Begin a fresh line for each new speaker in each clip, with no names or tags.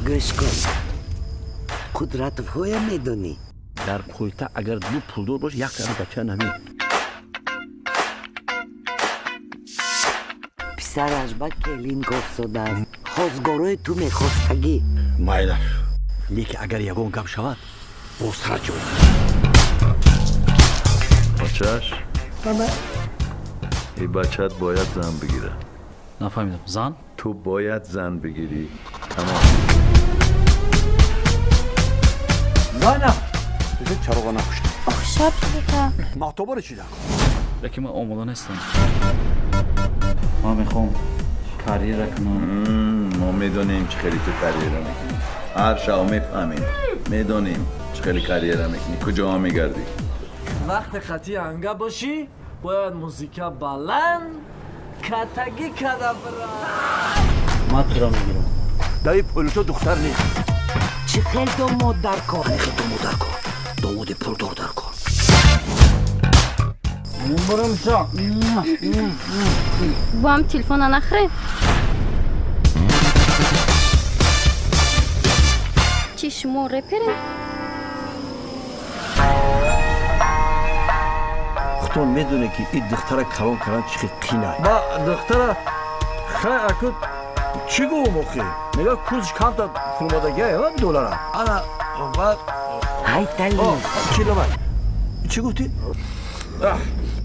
گوش کن قدرت خوی میدونی
در پایتخت اگر دو پولدار باشه یک دانه بچه نمی
پسرش با کلین گفت است خواستگاروی تو میخواستگی
مایلش لیکن اگر یگون گم شود بستر جون
بچهش این بچهت باید زن بگیره
نفهمیدم زن؟
تو باید زن بگیری تمام
زنم بزن چراغا نکشت
شب شده
محتوبه رو چی نکن
لیکن من آماده نیستم من میخوام کاریر کنم
ما میدونیم چه خیلی تو کاریره میکنی هر شب میفهمیم میدونیم چه خیلی کاریره میکنی کجا ها میگردی
وقت خطی انگا باشی باید موزیکا بلند کتگی کده برا
من تو را میگیرم
دایی پولتو دختر نیست
چی خیلی دو مادر کن
خیلی تو مدر کن داود پولدار در کن
برم شا
با هم تلفن نخره چی شما رپره؟
خودتون میدونه که این دختر کلان کردن چی قینه با دختر خیلی اکد چی گو موخی میگه کوزش کم تا فرمادگیه هم دولاره انا بعد
های تلین
چی لبن چی گفتی؟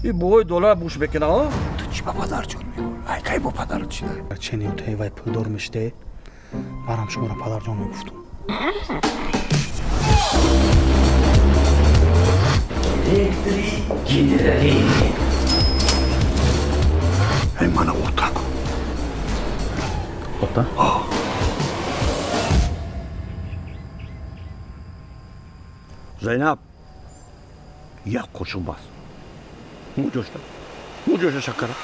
این بوهای دلار بوش بکنه ها تو چی با پدر جون میگو؟ ای که با پدر چی داره؟
چنین توی وای پولدار میشته منم شما را پدر جان میگفتم
ای من اوتا کن
اوتا؟
زینب یک قرشون بس مو جوشتا شکره